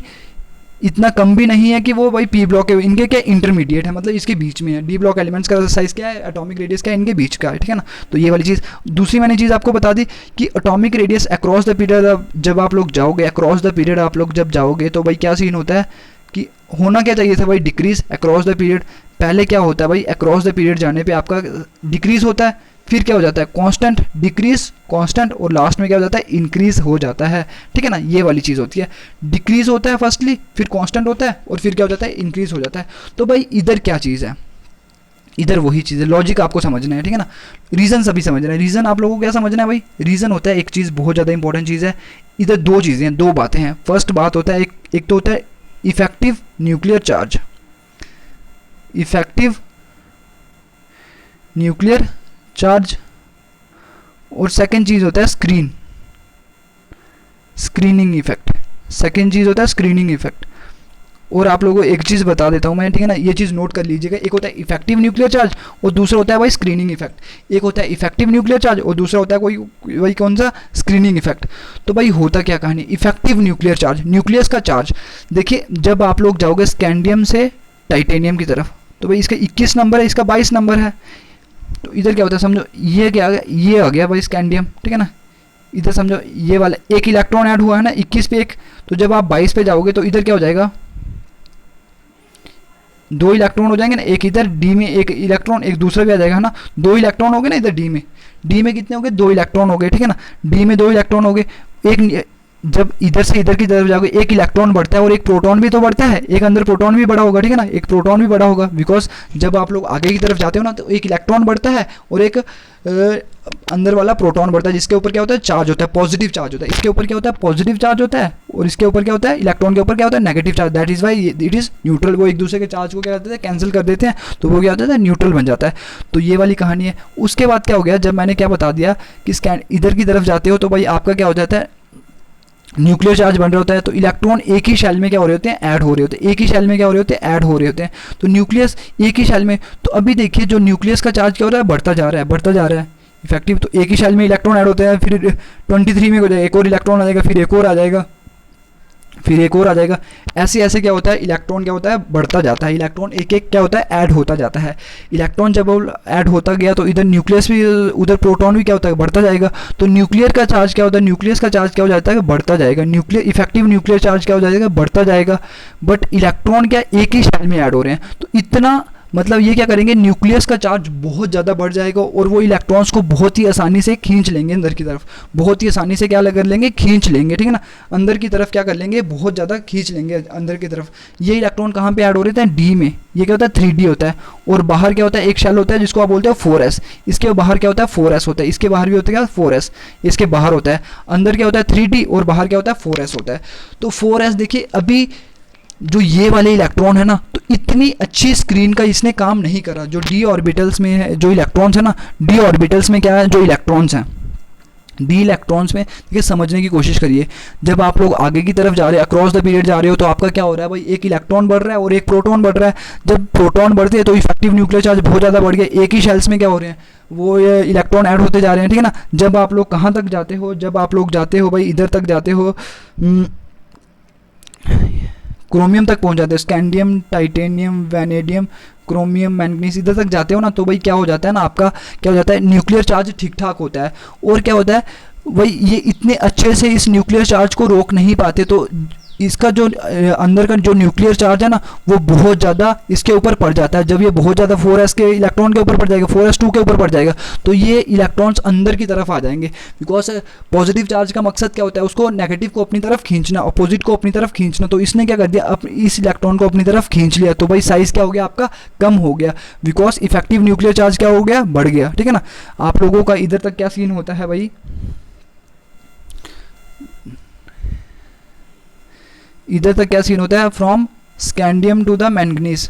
इतना कम भी नहीं है कि वो भाई पी ब्लॉक है, इनके क्या इंटरमीडिएट है, मतलब इसके बीच में है। डी ब्लॉक एलिमेंट्स का साइज़ क्या है, एटॉमिक रेडियस क्या है, इनके बीच का है, ठीक है ना। तो ये वाली चीज़। दूसरी मैंने चीज़ आपको बता दी कि atomic radius across the period, जब आप लोग जाओगे अक्रॉस द पीरियड, आप लोग जब जाओगे तो भाई क्या सीन होता है कि होना क्या चाहिए था भाई, डिक्रीज अक्रॉस द पीरियड। पहले क्या होता है भाई, अक्रॉस द पीरियड जाने पर आपका डिक्रीज होता है, फिर क्या हो जाता है कांस्टेंट, डिक्रीज, कांस्टेंट, और लास्ट में क्या हो जाता है, इंक्रीज हो जाता है, ठीक है ना। ये वाली चीज़ होती है, डिक्रीज होता है फर्स्टली, फिर कांस्टेंट होता है और फिर क्या हो जाता है, इंक्रीज हो जाता है। तो भाई इधर क्या चीज़ है, इधर वही चीज़ है, लॉजिक आपको समझना है, ठीक है ना। रीज़न सभी समझना है, रीज़न आप लोगों को क्या समझना है भाई, रीज़न होता है एक चीज़ बहुत ज़्यादा इंपॉर्टेंट चीज़ है। इधर दो चीज़ें हैं, दो बातें हैं। फर्स्ट बात होता है एक तो होता है effective nuclear charge, effective nuclear charge, और सेकंड चीज़ होता है स्क्रीनिंग इफेक्ट। सेकंड चीज़ होता है स्क्रीनिंग इफेक्ट। और आप लोगों को एक चीज़ बता देता हूँ मैं, ठीक है ना, ये चीज़ नोट कर लीजिएगा। एक होता है इफेक्टिव न्यूक्लियर चार्ज और दूसरा होता है भाई स्क्रीनिंग इफेक्ट। एक होता है इफेक्टिव न्यूक्लियर चार्ज और दूसरा होता है वही कौन सा, स्क्रीनिंग इफेक्ट। तो भाई होता क्या कहानी, इफेक्टिव न्यूक्लियर चार्ज, न्यूक्लियस का चार्ज। देखिए जब आप लोग जाओगे स्कैंडियम से टाइटेनियम की तरफ, तो भाई इसका 21 नंबर है, इसका 22 नंबर है। तो इधर क्या होता है समझो, ये क्या आ गया, ये आ गया भाई स्कैंडियम, ठीक है ना। इधर समझो ये वाला एक इलेक्ट्रॉन ऐड हुआ है ना 21 पे एक, तो जब आप 22 पे जाओगे तो इधर क्या हो जाएगा, 2 इलेक्ट्रॉन हो जाएंगे ना, एक इधर डी में एक इलेक्ट्रॉन, एक दूसरा भी आ जाएगा ना, 2 इलेक्ट्रॉन हो गए ना इधर डी में कितने हो गए, 2 इलेक्ट्रॉन हो गए, ठीक है ना। डी में 2 इलेक्ट्रॉन हो गए। एक जब इधर से इधर की तरफ जाओगे एक इलेक्ट्रॉन बढ़ता है और एक प्रोटॉन भी तो बढ़ता है, एक अंदर प्रोटॉन भी बड़ा होगा, ठीक है ना, एक प्रोटॉन भी बड़ा होगा। बिकॉज जब आप लोग आगे की तरफ जाते हो ना तो एक इलेक्ट्रॉन बढ़ता है और एक अंदर वाला प्रोटॉन बढ़ता है, जिसके ऊपर क्या होता है, चार्ज होता है, पॉजिटिव चार्ज होता है। इसके ऊपर क्या होता है, पॉजिटिव चार्ज होता है, और इसके ऊपर क्या होता है, इलेक्ट्रॉन के ऊपर क्या होता है, negative charge. That is why it is neutral. वो एक दूसरे के चार्ज को क्या करते हैं, कैंसिल कर देते हैं, तो वो क्या होता है, न्यूट्रल बन जाता है। तो ये वाली कहानी है। उसके बाद क्या हो गया, जब मैंने क्या बता दिया कि इधर की तरफ जाते हो तो भाई आपका क्या हो जाता है, न्यूक्लियर चार्ज बन रहा होता है। तो इलेक्ट्रॉन एक ही शेल में क्या हो रहे होते हैं, ऐड हो रहे होते हैं, एक ही शेल में क्या हो रहे होते हैं, ऐड हो रहे होते हैं। तो न्यूक्लियस एक ही शेल में, तो अभी देखिए जो न्यूक्लियस का चार्ज क्या हो रहा है, बढ़ता जा रहा है, बढ़ता जा रहा है इफेक्टिव। तो एक ही शेल में इलेक्ट्रॉन ऐड होते हैं, फिर 23 में हो जाएगा, एक और इलेक्ट्रॉन आ जाएगा, फिर एक और आ जाएगा, फिर एक और आ जाएगा। ऐसे ऐसे क्या होता है, इलेक्ट्रॉन क्या होता है, बढ़ता जाता है। इलेक्ट्रॉन एक एक क्या होता है, ऐड होता जाता है। इलेक्ट्रॉन जब ऐड होता गया तो इधर न्यूक्लियस भी, उधर प्रोटॉन भी क्या होता है, बढ़ता जाएगा। तो न्यूक्लियर का चार्ज क्या होता है, न्यूक्लियस का चार्ज क्या हो जाता है, बढ़ता जाएगा। न्यूक्लियर इफेक्टिव न्यूक्लियर चार्ज क्या हो जाएगा, बढ़ता जाएगा। बट इलेक्ट्रॉन क्या एक ही शेल में ऐड हो रहे हैं, तो इतना मतलब ये क्या करेंगे, न्यूक्लियस का चार्ज बहुत ज़्यादा बढ़ जाएगा और वो इलेक्ट्रॉन्स को बहुत ही आसानी से खींच लेंगे अंदर की तरफ, बहुत ही आसानी से क्या कर लेंगे, खींच लेंगे, ठीक है ना। अंदर की तरफ क्या कर लेंगे, बहुत ज़्यादा खींच लेंगे अंदर की तरफ। ये इलेक्ट्रॉन कहाँ पे ऐड हो रहे थे, डी में। ये क्या होता है, 3D होता है। और बाहर क्या होता है, एक शेल होता है जिसको आप बोलते हो 4s। इसके बाहर क्या होता है, 4s होता है। इसके बाहर भी होता है क्या, 4s। इसके बाहर होता है, अंदर क्या होता है 3D और बाहर क्या होता है 4s होता है। तो 4s देखिए, अभी जो ये वाले इलेक्ट्रॉन है ना, तो इतनी अच्छी स्क्रीन का इसने काम नहीं करा। जो डी ऑर्बिटल्स में है, जो इलेक्ट्रॉन्स है ना, डी ऑर्बिटल्स में क्या है, जो इलेक्ट्रॉन्स हैं, डी इलेक्ट्रॉन्स में देखिए, समझने की कोशिश करिए। जब आप लोग आगे की तरफ जा रहे हैं, अक्रॉस द पीरियड जा रहे हो, तो आपका क्या हो रहा है भाई, एक इलेक्ट्रॉन बढ़ रहा है और एक प्रोटॉन बढ़ रहा है। जब प्रोटॉन बढ़ते हैं तो इफेक्टिव न्यूक्लियर चार्ज बहुत ज़्यादा बढ़ गया। एक ही शेल्स में क्या हो रहे हैं, वो ये इलेक्ट्रॉन ऐड होते जा रहे हैं, ठीक है ना। जब आप लोग कहाँ तक जाते हो, जब आप लोग जाते हो भाई इधर तक जाते हो, क्रोमियम तक पहुंच जाते हैं, scandium, titanium, vanadium, chromium, manganese, इधर तक जाते हो ना, तो भाई क्या हो जाता है ना, आपका क्या हो जाता है, न्यूक्लियर चार्ज ठीक ठाक होता है। और क्या होता है भाई, ये इतने अच्छे से इस न्यूक्लियर चार्ज को रोक नहीं पाते, तो इसका जो अंदर का जो न्यूक्लियर चार्ज है ना, वो बहुत ज़्यादा इसके ऊपर पड़ जाता है। जब ये बहुत ज़्यादा 4s के इलेक्ट्रॉन के ऊपर पड़ जाएगा, 4s2 के ऊपर पड़ जाएगा, तो ये इलेक्ट्रॉन्स अंदर की तरफ आ जाएंगे। बिकॉज पॉजिटिव चार्ज का मकसद क्या होता है, उसको नेगेटिव को अपनी तरफ खींचना, अपोजिट को अपनी तरफ खींचना। तो इसने क्या कर दिया, इस इलेक्ट्रॉन को अपनी तरफ खींच लिया, तो भाई साइज़ क्या हो गया आपका, कम हो गया। बिकॉज इफेक्टिव न्यूक्लियर चार्ज क्या हो गया, बढ़ गया, ठीक है ना। आप लोगों का इधर तक क्या सीन होता है भाई, इधर तक क्या सीन होता है, from scandium to the manganese,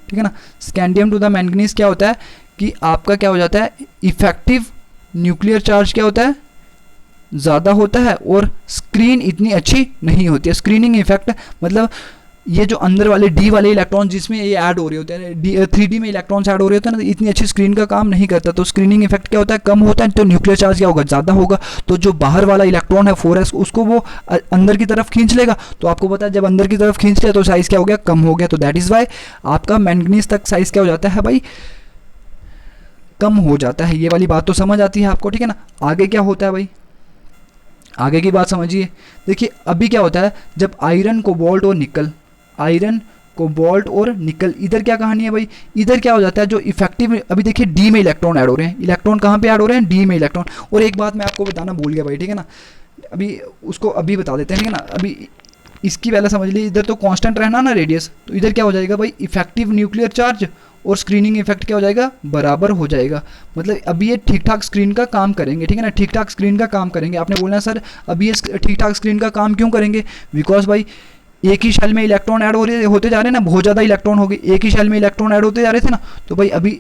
ठीक है ना। स्कैंडियम टू द मैंगनीज क्या होता है कि आपका क्या हो जाता है, इफेक्टिव न्यूक्लियर चार्ज क्या होता है, ज़्यादा होता है और स्क्रीन इतनी अच्छी नहीं होती है। स्क्रीनिंग इफेक्ट मतलब ये जो अंदर वाले डी वाले इलेक्ट्रॉन जिसमें ये ऐड हो रहे होते हैं, 3D में इलेक्ट्रॉन्स ऐड हो रहे होते हैं ना, इतनी अच्छी स्क्रीन का काम नहीं करता। तो स्क्रीनिंग इफेक्ट क्या होता है, कम होता है, तो न्यूक्लियर चार्ज क्या होगा, ज़्यादा होगा। तो जो बाहर वाला इलेक्ट्रॉन है 4s, उसको वो अंदर की तरफ खींच लेगा। तो आपको पता है जब अंदर की तरफ खींच लिया तो साइज़ क्या हो गया, कम हो गया। तो दैट इज़ वाई आपका मैंगनीज तक साइज़ क्या हो जाता है भाई, कम हो जाता है। ये वाली बात तो समझ आती है आपको, ठीक है ना। आगे क्या होता है भाई, आगे की बात समझिए। देखिए अभी क्या होता है, जब आयरन, कोबाल्ट और निकल, आयरन, कोबाल्ट और निकल, इधर क्या कहानी है भाई, इधर क्या हो जाता है, जो इफेक्टिव, अभी देखिए डी में इलेक्ट्रॉन ऐड हो रहे हैं। इलेक्ट्रॉन कहाँ पे ऐड हो रहे हैं, डी में इलेक्ट्रॉन। और एक बात मैं आपको बताना भूल गया भाई, ठीक है ना, अभी उसको अभी बता देते हैं, ठीक है ना। अभी इसकी पहले समझ लीजिए, इधर तो कांस्टेंट रहना ना रेडियस, तो इधर क्या हो जाएगा भाई, इफेक्टिव न्यूक्लियर चार्ज और स्क्रीनिंग इफेक्ट क्या हो जाएगा, बराबर हो जाएगा। मतलब अभी ये ठीक ठाक स्क्रीन का काम करेंगे, ठीक है ना, ठीक ठाक स्क्रीन का काम करेंगे। आपने बोलना सर अभी ये ठीक ठाक स्क्रीन का काम क्यों करेंगे, बिकॉज भाई एक ही शेल में इलेक्ट्रॉन ऐड होते जा रहे हैं ना, बहुत ज़्यादा इलेक्ट्रॉन हो गए, एक ही शेल में इलेक्ट्रॉन ऐड होते जा रहे थे ना, तो भाई अभी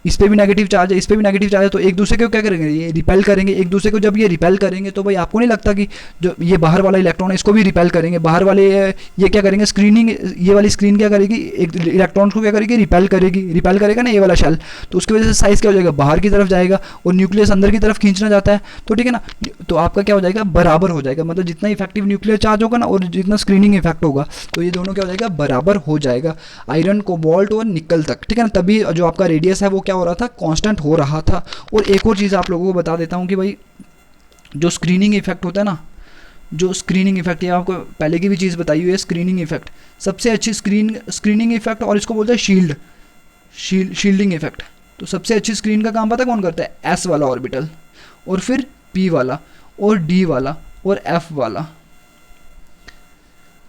इस पे भी नेगेटिव चार्ज है, इस पे भी नेगेटिव चार्ज है, तो एक दूसरे को क्या करेंगे, ये रिपेल करेंगे एक दूसरे को। जब ये रिपेल करेंगे तो भाई आपको नहीं लगता कि जो ये बाहर वाला इलेक्ट्रॉन है इसको भी रिपेल करेंगे, बाहर वाले ये क्या करेंगे, स्क्रीनिंग, ये वाली स्क्रीन क्या करेगी, एक इलेक्ट्रॉन को क्या करेगी, रिपेल करेगी, रिपेल करेगा ना ये वाला शेल, तो उसकी वजह से साइज क्या हो जाएगा, बाहर की तरफ जाएगा और न्यूक्लियस अंदर की तरफ खींचना जाता है, तो ठीक है ना, तो आपका क्या हो जाएगा, बराबर हो जाएगा, मतलब जितना इफेक्टिव न्यूक्लियर चार्ज होगा ना और जितना स्क्रीनिंग इफेक्ट होगा, तो ये दोनों क्या हो जाएगा, बराबर हो जाएगा, आयरन, कोबाल्ट और निकल तक, ठीक है ना। तभी जो आपका रेडियस है वो क्या हो रहा था, कांस्टेंट हो रहा था। और एक और चीज़ आप लोगों को बता देता हूँ कि भाई जो स्क्रीनिंग इफेक्ट होता है ना, जो स्क्रीनिंग इफेक्ट, ये आपको पहले की भी चीज़ बताई हुई है, स्क्रीनिंग इफेक्ट सबसे अच्छी स्क्रीनिंग इफेक्ट, और इसको बोलते हैं शील्डिंग इफेक्ट। तो सबसे अच्छी स्क्रीन का काम पता कौन करता है, एस वाला ऑर्बिटल, और फिर पी वाला, और डी वाला, और एफ वाला,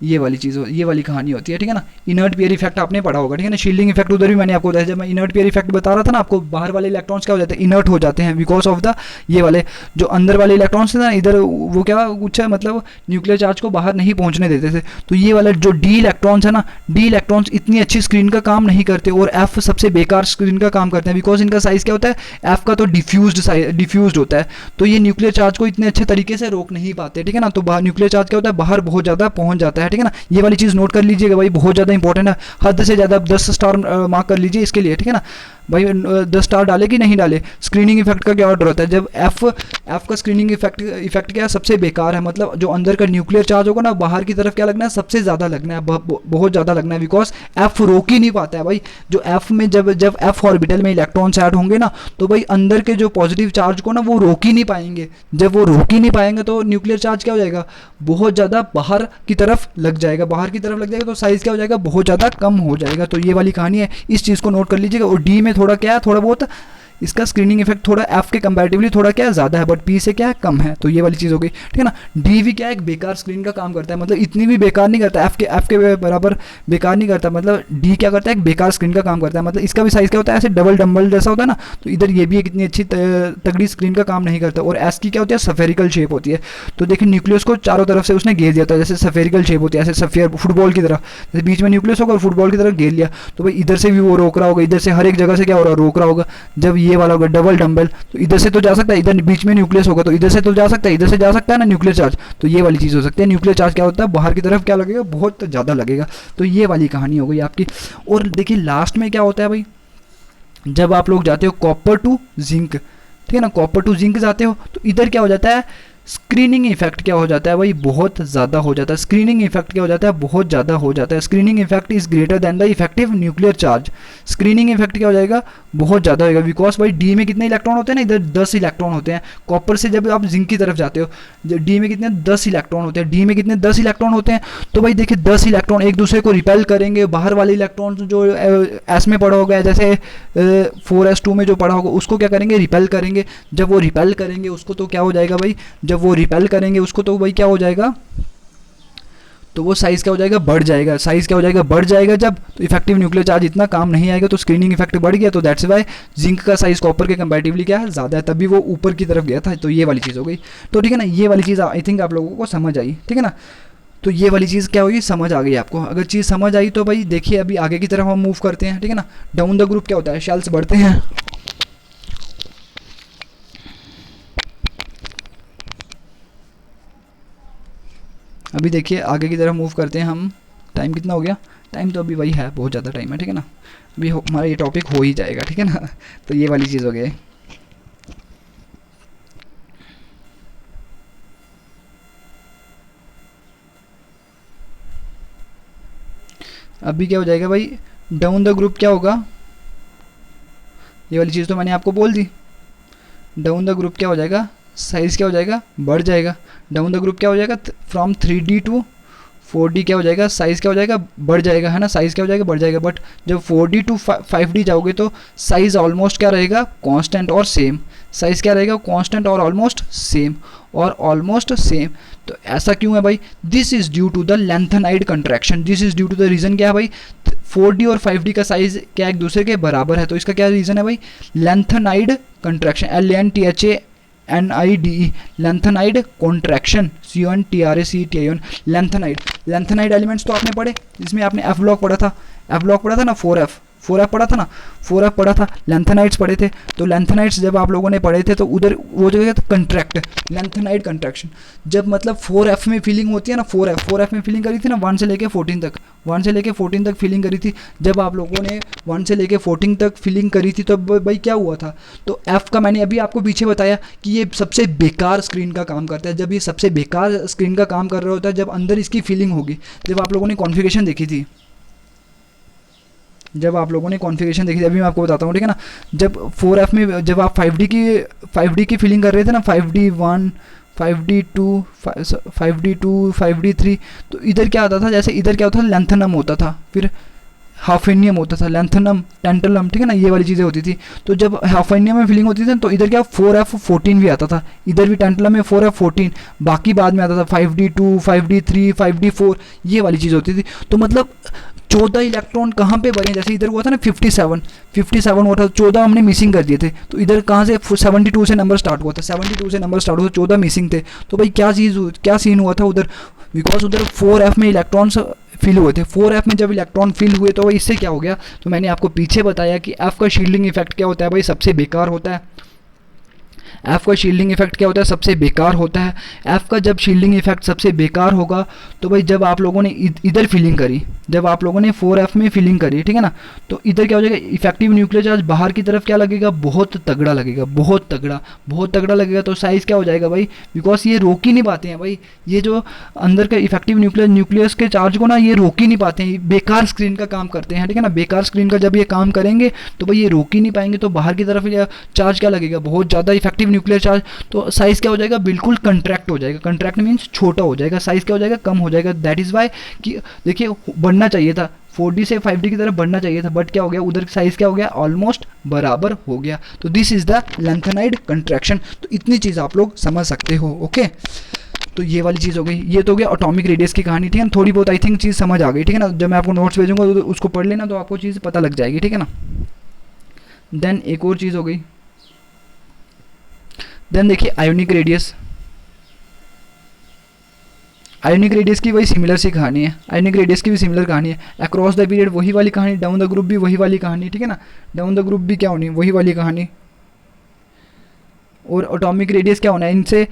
ये वाली चीज़, ये वाली कहानी होती है, ठीक है ना। इनर्ट पेयर इफेक्ट आपने पढ़ा होगा, ठीक है ना। शील्डिंग इफेक्ट उधर भी मैंने आपको बताया, जब मैं इनर्ट पेयर इफेक्ट बता रहा था ना आपको, बाहर वाले इलेक्ट्रॉन्स क्या हो जाते हैं, इनर्ट हो जाते हैं बिकॉज ऑफ द ये वाले जो अंदर वाले इलेक्ट्रॉन्स थे ना इधर, वो क्या कुछ है, मतलब न्यूक्लियर चार्ज को बाहर नहीं पहुंचने देते थे। तो ये वाला जो डी इलेक्ट्रॉन्स है ना, डी इलेक्ट्रॉन्स इतनी अच्छी स्क्रीन का काम नहीं करते, और एफ सबसे बेकार स्क्रीन का काम करते हैं, बिकॉज इनका साइज क्या होता है, एफ का तो डिफ्यूज्ड होता है, तो ये न्यूक्लियर चार्ज को इतने अच्छे तरीके से रोक नहीं पाते, ठीक है ना। तो न्यूक्लियर चार्ज क्या होता है, बाहर बहुत ज़्यादा पहुंच जाता है, ठीक है ना। ये वाली चीज़ नोट कर लीजिएगा भाई, बहुत ज़्यादा इंपॉर्टेंट है, हद से ज़्यादा 10 स्टार मार्क कर लीजिए इसके लिए, ठीक है ना भाई। 10 स्टार डाले कि नहीं डाले। स्क्रीनिंग इफेक्ट का क्या ऑर्डर होता है, जब एफ का स्क्रीनिंग इफेक्ट क्या है, सबसे बेकार है, मतलब जो अंदर का न्यूक्लियर चार्ज होगा ना, बाहर की तरफ क्या लगना है, सबसे ज़्यादा लगना है, बहुत ज़्यादा लगना है, बिकॉज एफ रोक ही नहीं पाता है भाई। जो एफ में जब एफ ऑर्बिटल में इलेक्ट्रॉन्स ऐड होंगे ना, तो भाई अंदर के जो पॉजिटिव चार्ज को ना वो रोक ही नहीं पाएंगे। जब वो रोक ही नहीं पाएंगे तो न्यूक्लियर चार्ज क्या हो जाएगा, बहुत ज़्यादा बाहर की तरफ लग जाएगा, बाहर की तरफ लग जाएगा, तो साइज़ क्या हो जाएगा, बहुत ज़्यादा कम हो जाएगा। तो ये वाली कहानी है, इस चीज़ को नोट कर लीजिएगा। और डी में थोड़ा क्या है, थोड़ा बहुत इसका स्क्रीनिंग इफेक्ट थोड़ा एफ के कंपैरेटिवली थोड़ा क्या है, ज़्यादा है, बट पी से क्या है, कम है। तो ये वाली चीज़ हो गई, ठीक है ना। डी भी क्या है, एक बेकार स्क्रीन का काम करता है, मतलब इतनी भी बेकार नहीं करता, एफ के बराबर बेकार नहीं करता, मतलब डी क्या करता है, एक बेकार स्क्रीन का काम करता है, मतलब इसका भी साइज़ क्या होता है, ऐसे डबल डम्बल जैसा होता है ना। तो इधर ये भी एक इतनी अच्छी तगड़ी स्क्रीन का काम नहीं करता। और एस की क्या होती है, सफेरिकल शेप होती है। तो देखिए न्यूक्लियस को चारों तरफ से उसने घेर दिया था, जैसे सफेरिकल शेप होती है, ऐसे सफेयर फुटबॉल की तरह, जैसे बीच में न्यूक्लियस होगा और फुटबॉल की तरह घेर लिया। तो भाई इधर से भी वो रोक रहा होगा, इधर से हर एक जगह से क्या हो रहा है, रोक रहा होगा। जब ये वाला होगा डबल डंबल, तो इधर से तो जा सकता है, इधर बीच में न्यूक्लियस होगा तो इधर से तो जा सकता है, इधर से जा सकता है ना न्यूक्लियर चार्ज। तो ये वाली चीज़ हो सकती है, न्यूक्लियर चार्ज क्या होता है, बाहर की तरफ क्या लगेगा, बहुत ज़्यादा लगेगा। तो ये वाली कहानी हो गई आपकी। और देखिए लास्ट में क्या होता है भाई, जब आप लोग जाते हो कॉपर टू जिंक, ठीक है ना, कॉपर टू जिंक जाते हो, तो इधर क्या हो जाता है, स्क्रीनिंग इफेक्ट क्या हो जाता है भाई, बहुत ज़्यादा हो जाता है। स्क्रीनिंग इफेक्ट क्या हो जाता है, बहुत ज़्यादा हो जाता है। Screening effect is greater than the effective nuclear charge. Screening effect क्या हो जाएगा, बहुत ज़्यादा होगा, बिकॉज भाई डी में कितने इलेक्ट्रॉन होते हैं ना, इधर 10 इलेक्ट्रॉन होते हैं। कॉपर से जब आप जिंक की तरफ जाते हो, डी में कितने 10 इलेक्ट्रॉन होते हैं, डी में कितने 10 इलेक्ट्रॉन होते हैं। तो भाई देखिए 10 इलेक्ट्रॉन एक दूसरे को रिपेल करेंगे, बाहर वाले इलेक्ट्रॉन जो एस में पड़ा होगा, जैसे 4s2 में जो पड़ा होगा, उसको क्या करेंगे, रिपेल करेंगे। जब वो रिपेल करेंगे उसको, तो क्या हो जाएगा भाई, जब वो रिपेल करेंगे उसको, तो भाई क्या हो जाएगा, तो वो साइज़ क्या हो जाएगा, बढ़ जाएगा। साइज़ क्या हो जाएगा, बढ़ जाएगा। जब तो इफेक्टिव न्यूक्लियर चार्ज इतना काम नहीं आएगा, तो स्क्रीनिंग इफेक्ट बढ़ गया। तो दैट्स वाई जिंक का साइज़ कॉपर के कंपैरेटिवली क्या है, ज़्यादा है, तभी वो ऊपर की तरफ गया था। तो ये वाली चीज़ हो गई। तो ठीक है ना, ये वाली चीज़ आई थिंक आप लोगों को समझ आई, ठीक है ना। तो ये वाली चीज़ क्या होगी, समझ आ गई आपको। अगर चीज़ समझ आई तो भाई देखिए अभी आगे की तरफ हम मूव करते हैं, ठीक है ना। डाउन द ग्रुप क्या होता है, शेल्स बढ़ते हैं। अभी देखिए आगे की तरफ मूव करते हैं हम। टाइम कितना हो गया, टाइम तो अभी वही है, बहुत ज़्यादा टाइम है, ठीक है ना। अभी हमारा ये टॉपिक हो ही जाएगा, ठीक है ना। तो ये वाली चीज़ हो गई। अभी क्या हो जाएगा भाई, डाउन द ग्रुप क्या होगा, ये वाली चीज़ तो मैंने आपको बोल दी। डाउन द ग्रुप क्या हो जाएगा, साइज़ क्या हो जाएगा, बढ़ जाएगा। डाउन द ग्रुप क्या हो जाएगा, फ्रॉम 3D टू 4D क्या हो जाएगा, साइज़ क्या हो जाएगा, बढ़ जाएगा, है ना। साइज़ क्या हो जाएगा, बढ़ जाएगा। बट जब 4D टू 5D जाओगे तो साइज़ ऑलमोस्ट क्या रहेगा, कांस्टेंट और सेम। साइज़ क्या रहेगा, कांस्टेंट और ऑलमोस्ट सेम, और ऑलमोस्ट सेम। तो ऐसा क्यों है भाई, this is due to the lanthanide contraction. This is due to the reason क्या है भाई, 4D और 5D का साइज़ क्या एक दूसरे के बराबर है। तो इसका क्या रीज़न है भाई, lanthanide contraction, LENTHANIDE, lanthanide contraction, CONTRACTION, lanthanide. Lanthanide elements तो आपने पढ़े, इसमें आपने F ब्लॉक पढ़ा था, F ब्लॉक पढ़ा था ना, 4F 4F पढ़ा था ना, 4F पढ़ा था, लेंथेनाइड्स पढ़े थे। तो लेंथेनाइड्स जब आप लोगों ने पढ़े थे तो उधर वो जो है कंट्रैक्ट, लेंथेनाइड कंट्रैक्शन, जब मतलब 4F में फीलिंग होती है ना, 4F में फीलिंग करी थी ना 1 से लेके 14 तक, 1 से लेके 14 तक फीलिंग करी थी। जब आप लोगों ने 1 से लेके 14 तक फीलिंग करी थी तो भाई क्या हुआ था, तो F का मैंने अभी आपको पीछे बताया कि ये सबसे बेकार स्क्रीन का काम करता है। जब ये सबसे बेकार स्क्रीन का काम कर रहा होता है, जब अंदर इसकी फीलिंग होगी, जब आप लोगों ने कॉन्फ़िगरेशन देखी थी, जब आप लोगों ने कॉन्फ़िगरेशन देखी थी, अभी मैं आपको बताता हूँ, ठीक है ना। जब 4F में जब आप 5D की फीलिंग कर रहे थे ना, 5D1, 5D2, 5D2, 5D3, तो इधर क्या आता था, जैसे इधर क्या होता था, लेंथनम होता था, फिर हाफेनियम होता था, लेंथनम, टेंटलम, ठीक है ना, ये वाली चीज़ें होती थी। तो जब हाफेनियम में फीलिंग होती थी तो इधर क्या 4F14 भी आता था, इधर भी टेंटलम में 4F14, बाकी बाद में आता था 5D2, 5D3, 5D4, ये वाली चीज़ होती थी। तो मतलब 14 इलेक्ट्रॉन कहाँ पे बने, जैसे इधर हुआ था ना 57 हुआ था, 14 हमने मिसिंग कर दिए थे। तो इधर कहाँ से 72 से नंबर स्टार्ट हुआ था, 72 से नंबर स्टार्ट हुआ था, 14 मिसिंग थे। तो भाई क्या सीन हुआ था उधर, बिकॉज उधर 4F में इलेक्ट्रॉन्स फिल हुए थे। 4F में जब इलेक्ट्रॉन फिल हुए तो भाई इससे क्या हो गया, तो मैंने आपको पीछे बताया कि F का शील्डिंग इफेक्ट क्या होता है भाई, सबसे बेकार होता है। F का शील्डिंग इफेक्ट क्या होता है, सबसे बेकार होता है। F का जब शील्डिंग इफेक्ट सबसे बेकार होगा तो भाई जब आप लोगों ने इधर फीलिंग करी, जब आप लोगों ने 4F में फीलिंग करी, ठीक है ना, तो इधर क्या हो जाएगा, इफेक्टिव न्यूक्लियर चार्ज बाहर की तरफ क्या लगेगा, बहुत तगड़ा लगेगा, बहुत तगड़ा लगेगा। तो साइज़ क्या हो जाएगा भाई, बिकॉज ये रोक ही नहीं पाते हैं भाई, ये जो अंदर का इफेक्टिव न्यूक्लियस के चार्ज को ना ये रोक ही नहीं पाते हैं, बेकार स्क्रीन का काम करते हैं, ठीक है ना। बेकार स्क्रीन का जब ये काम करेंगे तो भाई ये रोक ही नहीं पाएंगे, तो बाहर की तरफ चार्ज क्या लगेगा, बहुत ज़्यादा इफेक्टिव न्यूक्लियर चार्ज। तो साइज़ क्या हो जाएगा, बिल्कुल कंट्रैक्ट हो जाएगा, कंट्रैक्ट मीन्स छोटा हो जाएगा, साइज़ क्या हो जाएगा, कम हो जाएगा। दैट इज़ वाई कि देखिए बढ़ना चाहिए था 4D से 5D की तरफ बढ़ना चाहिए था, बट क्या हो गया, उधर साइज़ क्या हो गया, ऑलमोस्ट बराबर हो गया। तो this is the lanthanide contraction. तो इतनी चीज़ आप लोग समझ सकते हो, ओके। तो ये वाली चीज़ हो गई, ये तो हो गया एटॉमिक रेडियस की कहानी, ठीक है ना। थोड़ी बहुत आई थिंक चीज़ समझ आ गई, ठीक है ना। जब मैं आपको नोट्स भेजूंगा तो उसको पढ़ लेना, तो आपको चीज़ पता लग जाएगी, ठीक है ना। देन एक और चीज़ हो गई, देन देखिए आयोनिक रेडियस। आयोनिक रेडियस की वही सिमिलर सी कहानी है, आयोनिक रेडियस की भी सिमिलर कहानी है। अक्रॉस द पीरियड वही वाली कहानी, डाउन द ग्रुप भी वही वाली कहानी, ठीक है ना। डाउन द ग्रुप भी क्या होनी, वही वाली कहानी। और एटॉमिक रेडियस क्या होना है, इनसे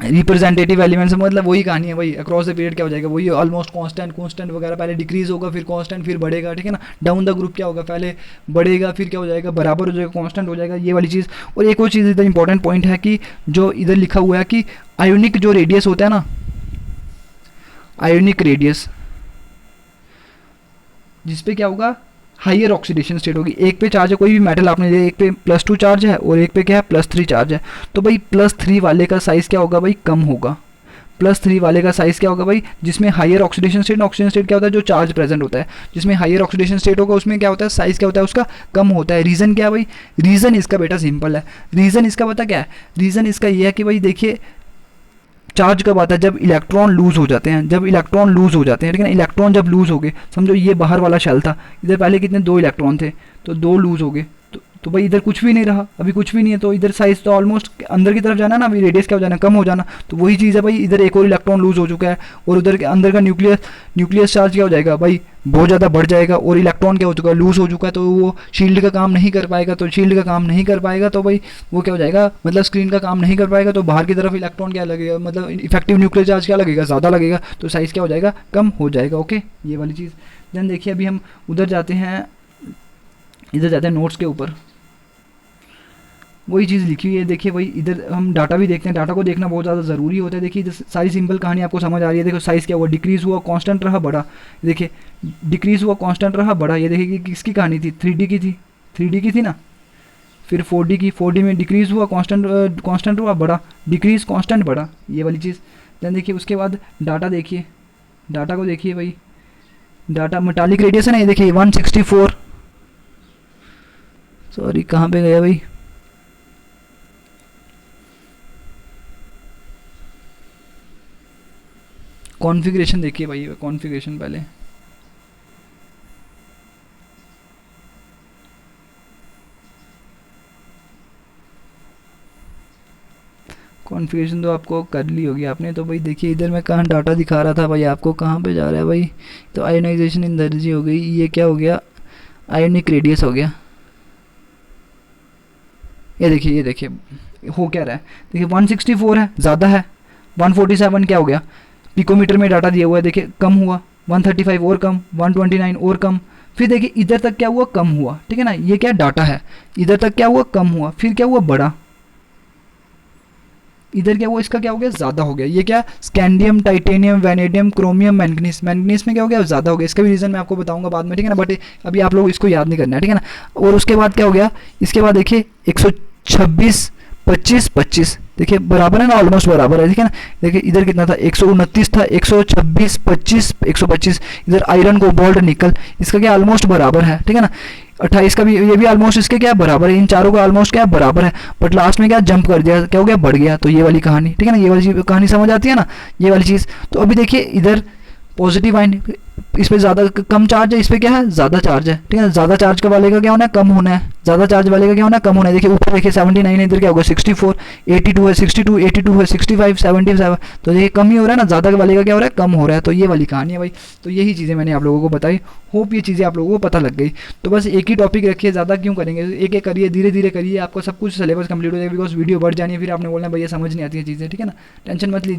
रिप्रेजेंटेटिव एलिमेंट्स, मतलब वही कहानी है भाई। अक्रॉस द पीरियड क्या हो जाएगा, वही ऑलमोस्ट कांस्टेंट वगैरह, पहले डिक्रीज होगा फिर कांस्टेंट फिर बढ़ेगा, ठीक है ना। डाउन द ग्रुप क्या होगा, पहले बढ़ेगा फिर क्या हो जाएगा, बराबर हो जाएगा, कांस्टेंट हो जाएगा, ये वाली चीज़। और एक और चीज़ इधर इंपॉर्टेंट पॉइंट है कि जो इधर लिखा हुआ है कि आयोनिक जो रेडियस होता है ना, आयोनिक रेडियस जिसपे क्या होगा, हाइयर ऑक्सीडेशन स्टेट होगी। एक पे चार्ज है, कोई भी मेटल आपने लिया, एक पे +2 चार्ज है और एक पे क्या है, +3 चार्ज है। तो भाई +3 वाले का साइज़ क्या होगा भाई, कम होगा। +3 वाले का साइज़ क्या होगा भाई, जिसमें हाइयर ऑक्सीडेशन स्टेट क्या होता है, जो चार्ज प्रेजेंट होता है, जिसमें हाइयर ऑक्सीडेशन स्टेट होगा उसमें क्या होता है, साइज़ क्या होता है उसका, कम होता है। रीज़न क्या है भाई, रीज़न इसका बेटा सिंपल है। रीज़न इसका पता क्या है, रीज़न इसका ये है कि भाई देखिए चार्ज कब आता है, जब इलेक्ट्रॉन लूज हो जाते हैं, जब इलेक्ट्रॉन लूज हो जाते हैं, ठीक है ना। इलेक्ट्रॉन जब लूज हो गए, समझो ये बाहर वाला शेल था, इधर पहले कितने 2 इलेक्ट्रॉन थे, तो 2 लूज हो गए, तो भाई इधर कुछ भी नहीं रहा, अभी कुछ भी नहीं है, तो इधर साइज तो ऑलमोस्ट अंदर की तरफ जाना ना, अभी रेडियस क्या हो जाना, कम हो जाना। तो वही चीज़ है भाई, इधर एक और इलेक्ट्रॉन लूज हो चुका है और उधर के अंदर का न्यूक्लियस चार्ज क्या हो जाएगा भाई, बहुत ज़्यादा बढ़ जाएगा, और इलेक्ट्रॉन क्या हो चुका है, लूज हो चुका है, तो वो शील्ड का काम नहीं कर पाएगा। तो शील्ड का काम नहीं कर पाएगा तो भाई वो क्या हो जाएगा, मतलब स्क्रीन का काम नहीं कर पाएगा, तो बाहर की तरफ इलेक्ट्रॉन क्या लगेगा, मतलब इफेक्टिव न्यूक्लियर चार्ज क्या लगेगा, ज़्यादा लगेगा, तो साइज़ क्या हो जाएगा, कम हो जाएगा, ओके, ये वाली चीज़। देन देखिए अभी हम उधर जाते हैं, इधर जाते हैं नोट्स के ऊपर, वही चीज़ लिखी हुई है। देखिए वही इधर हम डाटा भी देखते हैं, डाटा को देखना बहुत ज़्यादा ज़रूरी होता है। देखिए इधर सारी सिंपल कहानी आपको समझ आ रही है। देखो साइज़ क्या हुआ, डिक्रीज़ हुआ, कांस्टेंट रहा, बढ़ा। देखिए डिक्रीज़ हुआ, कांस्टेंट रहा, बढ़ा। ये देखिए कि किसकी कहानी थी, 3D की थी, 3D की थी ना। फिर 4D की, 4D में डिक्रीज़ हुआ, कांस्टेंट हुआ, बढ़ा, डिक्रीज़ कांस्टेंट बढ़ा, ये वाली चीज़। दैन देखिए उसके बाद डाटा देखिए, डाटा को देखिए भाई, डाटा मेटालिक रेडिएशन है, ये देखिए 164, सॉरी कहाँ पे गया भाई, कॉन्फ़िगरेशन देखिए भाई, कॉन्फ़िगरेशन पहले, कॉन्फ़िगरेशन तो आपको कर ली होगी आपने। तो भाई देखिए इधर मैं कहाँ डाटा दिखा रहा था भाई आपको, कहाँ पे जा रहा है भाई, तो आयोनाइजेशन एनर्जी हो गई, ये क्या हो गया, आयोनिक रेडियस हो गया। ये देखिए हो क्या रहा है, देखिए 164 है, ज़्यादा है, 147 क्या हो गया, पिकोमीटर में डाटा दिया हुआ है, देखिए कम हुआ, 135 और कम, 129 और कम, फिर देखिए इधर तक क्या हुआ, कम हुआ, ठीक है ना, ये क्या डाटा है, इधर तक क्या हुआ, कम हुआ, फिर क्या हुआ, बढ़ा, इधर क्या हुआ, इसका क्या हो गया, ज़्यादा हो गया। ये क्या, scandium, titanium, vanadium, chromium, manganese, manganese में क्या हो गया, ज़्यादा हो गया। इसका भी रीज़न मैं आपको बताऊंगा बाद में, ठीक है ना, बट अभी आप लोग इसको याद नहीं करना है, ठीक है ना। और उसके बाद क्या हो गया, इसके बाद देखिए 126, 25, 25, देखिए बराबर है ना, ऑलमोस्ट बराबर है, ठीक है ना। देखिए इधर कितना था, 129 था, 126, 25, 125, इधर आयरन, कोबाल्ट, निकल, इसका क्या ऑलमोस्ट बराबर है, ठीक है ना। 28 का भी, ये भी ऑलमोस्ट इसके क्या बराबर है, इन चारों का ऑलमोस्ट क्या बराबर है, बट लास्ट में क्या जंप कर दिया, क्या हो गया, बढ़ गया। तो ये वाली कहानी, ठीक है ना, ये वाली कहानी समझ आती है ना, ये वाली चीज़। तो अभी देखिए इधर पॉजिटिव आयन, इस पे ज़्यादा कम चार्ज है, इस पे क्या है, ज़्यादा चार्ज है, ठीक है ना। ज़्यादा चार्ज का वाले का क्या होना है, कम होना है, ज़्यादा चार्ज वाले का क्या होना है, कम होना है। देखिए ऊपर देखिए 79 है, इधर क्या होगा 64, 82 है, 62, 82 है, 65, 77, तो देखिए कम ही हो रहा है ना, ज़्यादा वाले का क्या हो रहा है, कम हो रहा है। तो ये वाली कहानी है भाई। तो यही चीज़ें मैंने आप लोगों को बताई, होप ये चीज़ें आप लोगों को पता लग गई। तो बस एक ही टॉपिक रखिए, ज़्यादा क्यों करेंगे, एक एक करिए, धीरे धीरे करिए, आपको सब कुछ सिलेबस कंप्लीट हो जाएगा, बिकॉज वीडियो बढ़ जानी है, फिर आपने बोलना भैया समझ नहीं आती है चीज़ें, ठीक है ना, टेंशन मत लीजिए।